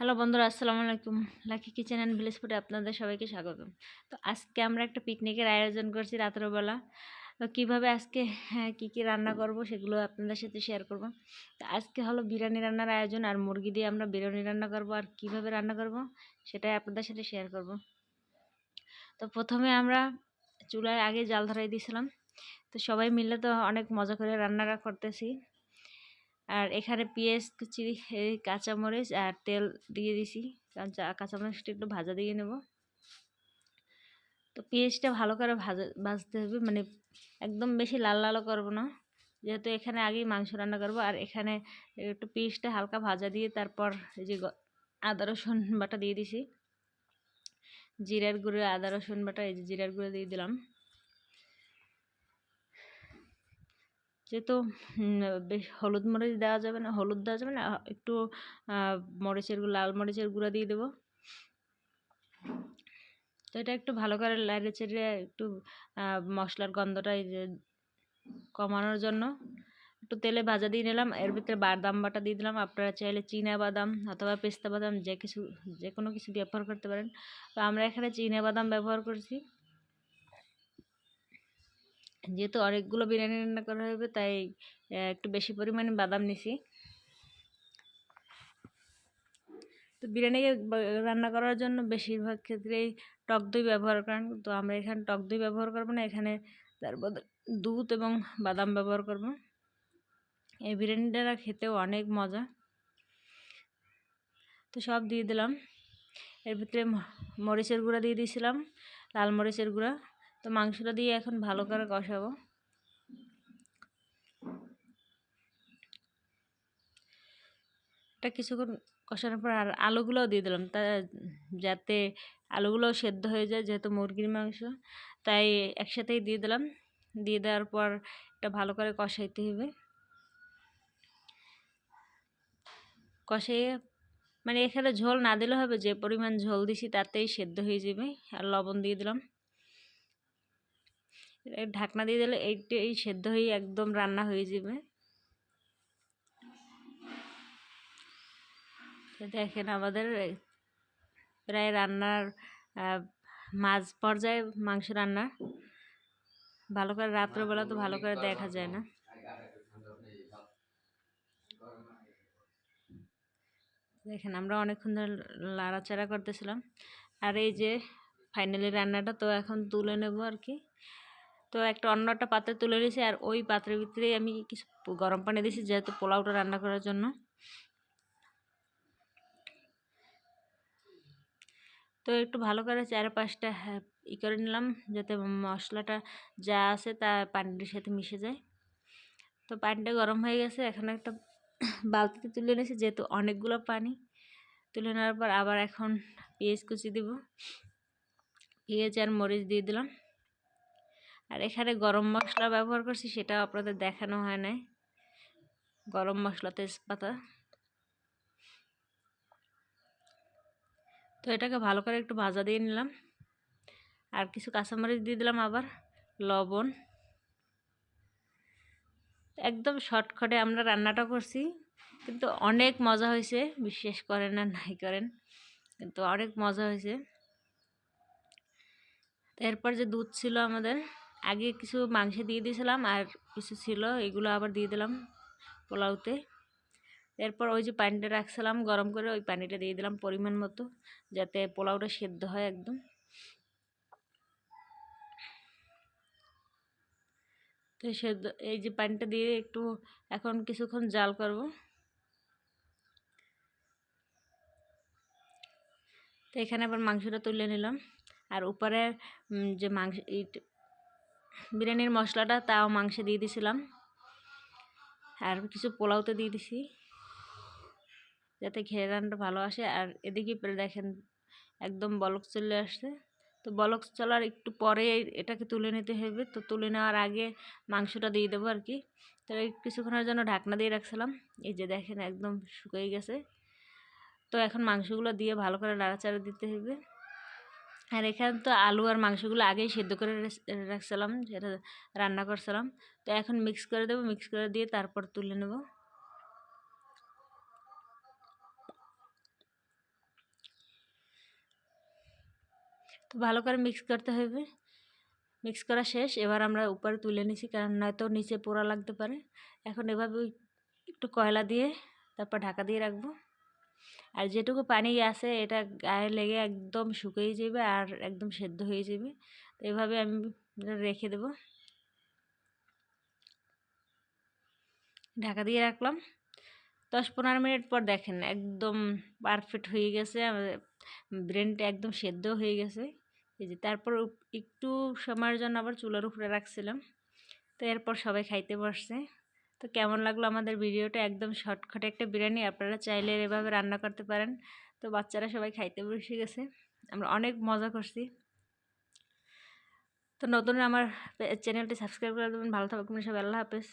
Hello বন্ধুরা, আসসালামু আলাইকুম। লাকি কিচেন অ্যান্ড ভিলেজ ফুডে আপনাদের সবাইকে স্বাগতম। তো আজকে আমরা একটা পিকনিকের আয়োজন করছি রাতের বেলা। তো কীভাবে আজকে কী রান্না করব সেগুলো আপনাদের সাথে শেয়ার করব। তো আজকে হলো বিরিয়ানি রান্নার আয়োজন, আর মুরগি দিয়ে আমরা বিরিয়ানি রান্না করব, আর কীভাবে রান্না করব সেটাই আপনাদের সাথে শেয়ার করব। তো প্রথমে আমরা চুলায় আগে জাল ধরাই দিয়েছিলাম। তো সবাই মিলে তো অনেক মজা করে রান্নাটা করতেছি। আর এখানে পেঁয়াজ কুচি, কাঁচামরিচ আর তেল দিয়ে দিছি, কারণ কাঁচামরিচটা একটু ভাজা দিয়ে নেব। তো পেঁয়াজটা ভালো করে ভাজতে হবে, মানে একদম বেশি লাল লালও করব না, যেহেতু এখানে আগেই মাংস রান্না করব। আর এখানে একটু পেঁয়াজটা হালকা ভাজা দিয়ে তারপর এই যে আদা রসুন বাটা দিয়ে দিছি, জিরার গুঁড়ো, আদা রসুন বাটা, এই যে জিরার গুঁড়ো দিয়ে দিলাম। যেহেতু বেশ হলুদ মরিচ দেওয়া যাবে না, হলুদ দেওয়া যাবে না, একটু লাল মরিচের গুঁড়া দিয়ে দেবো। তো এটা একটু ভালো করে লাড়ে চেড়ে একটু মশলার গন্ধটা এই যে কমানোর জন্য একটু তেলে ভাজা দিয়ে নিলাম। এর ভিতরে বাদাম বাটা দিয়ে দিলাম। আপনারা চাইলে চীনা বাদাম অথবা পেস্তা বাদাম যে কোনো কিছু ব্যবহার করতে পারেন। তো আমরা এখানে চীনা বাদাম ব্যবহার করছি, যেহেতু অনেকগুলো বিরিয়ানি রান্না করা হবে তাই একটু বেশি পরিমাণে বাদাম নিছি। তো বিরিয়ানি রান্না করার জন্য বেশিরভাগ ক্ষেত্রেই টক দই ব্যবহার করেন, তো আমরা এখানে টক দই ব্যবহার করবো না, এখানে তার বদলে দুধ এবং বাদাম ব্যবহার করব। এই বিরিয়ানিটা খেতেও অনেক মজা। তো সব দিয়ে দিলাম। এর ভিতরে মরিচের গুঁড়া দিয়ে দিয়েছিলাম, লাল মরিচের গুঁড়া। তো মাংসটা দিয়ে এখন ভালো করে কষাবো। এটা কিছুক্ষণ কষানোর পর আর আলুগুলোও দিয়ে দিলাম, যাতে আলুগুলোও সেদ্ধ হয়ে যায়, যেহেতু মুরগির মাংস, তাই একসাথেই দিয়ে দিলাম। দিয়ে দেওয়ার পর এটা ভালো করে কষাইতে হবে। কষাইয়ে মানে এখানে ঝোল না দিলে হবে, যে পরিমাণ ঝোল দিছি তাতেই সেদ্ধ হয়ে যাবে। আর লবণ দিয়ে দিলাম, ঢাকনা দিয়ে দিলে এই সেদ্ধ হয়ে একদম রান্না হয়ে যাবে। দেখেন আমাদের প্রায় রান্নার মাঝ পর্যায়ে মাংস রান্না। ভালো করে রাত্রেবেলা তো ভালো করে দেখা যায় না। দেখেন আমরা অনেকক্ষণ ধরে লাড়াচাড়া করতেছিলাম। আর এই যে ফাইনালি রান্নাটা তো এখন তুলে নেব আর কি। তো অন্য একটা পাত্রে তুলে নিয়েছি, আর ওই পাত্রের ভিতরেই আমি কিছু গরম পানি দিয়েছি, যেহেতু পোলাওটা রান্না করার জন্য। তো একটু ভালো করে চারপাশটা করে নিলাম, যাতে মশলাটা যা আছে তা পানির সাথে মিশে যায়। তো পানিটা গরম হয়ে গেছে, এখন একটা বালতিতে তুলে নিয়েছি, যেহেতু অনেকগুলো পানি। তুলে নেওয়ার পর আবার এখন পেঁয়াজ কুচি দেব, পেঁয়াজ আর মরিচ দিয়ে দিলাম। আর এখানে গরম মশলা ব্যবহার করছি, সেটা আপনাদের দেখানো হয় নাই। গরম মশলা, তেজপাতা। তো এটাকে ভালো করে একটু ভাজা দিয়ে নিলাম। আর কিছু কাঁচামরিচ দিয়ে দিলাম, আবার লবণ। একদম শর্টকাটে আমরা রান্নাটা করছি, কিন্তু অনেক মজা হয়েছে। বিশ্বাস করেন আর নাই করেন, কিন্তু অনেক মজা হয়েছে। এরপর যে দুধ ছিল আমাদের, আগে কিছু মাংসে দিয়ে দিয়েছিলাম, আর কিছু ছিল, এগুলো আবার দিয়ে দিলাম পোলাওতে। এরপর ওই যে পানিটা রাখছিলাম গরম করে, ওই পানিটা দিয়ে দিলাম পরিমাণ মতো, যাতে পোলাওটা সেদ্ধ হয় একদম। তো সেদ্ধ এই যে পানিটা দিয়ে একটু এখন কিছুক্ষণ জাল করব। তো এখানে আবার মাংসটা তুলে নিলাম, আর উপরে যে বিরিয়ানির মশলাটা তাও মাংসে দিয়ে দিছিলাম, আর কিছু পোলাওতে দিয়ে দিছি, যাতে ঘেরানটা ভালো আসে। আর এদিকে দেখেন একদম বলক চলে আসছে। তো বলক চলার একটু পরে এটাকে তুলে নিতে হবে। তো তুলে নেওয়ার আগে মাংসটা দিয়ে দেবো আর কি। তো কিছুক্ষণের জন্য ঢাকনা দিয়ে রাখছিলাম, এই যে দেখেন একদম শুকিয়ে গেছে। তো এখন মাংসগুলো দিয়ে ভালো করে নাড়াচাড়া দিতে হবে। আর এখানে তো আলু আর মাংসগুলো আগেই সেদ্ধ করে রাখছিলাম, যেটা রান্না করছিলাম। তো এখন মিক্স করে দেবো, মিক্স করে দিয়ে তারপর তুলে নেব। তো ভালো করে মিক্স করতে হবে। মিক্স করা শেষ, এবার আমরা উপরে তুলে নিছি, কারণ নয়তো নিচে পোড়া লাগতে পারে। এখন এভাবে একটু কয়লা দিয়ে তারপর ঢাকা দিয়ে রাখবো। আর যেটুকু পানি আছে এটা গায়ে লেগে একদম শুকিয়ে যাবে আর একদম সেদ্ধ হয়ে যাবে। তো এভাবে আমি রেখে দেব, ঢাকা দিয়ে রাখলাম। 10-15 মিনিট পর দেখেন একদম পারফেক্ট হয়ে গেছে, আমাদের ব্রেনটা একদম সেদ্ধ হয়ে গেছে। এই যে তারপর একটু সময়ের জন্য আবার চুলার উপরে রাখছিলাম। তো এরপর সবাই খাইতে বসছে। তো কেমন লাগলো আমাদের ভিডিওটা? একদম শর্টকাট একটা বিরিয়ানি, আপনারা চাইলে এভাবে রান্না করতে পারেন। তো বাচ্চারা সবাই খাইতে বসে গেছে, আমরা অনেক মজা করছি। তো নতুন আমার চ্যানেলটি সাবস্ক্রাইব করে দেবেন। ভালো থাকবেন সবাই, আল্লাহ হাফেজ।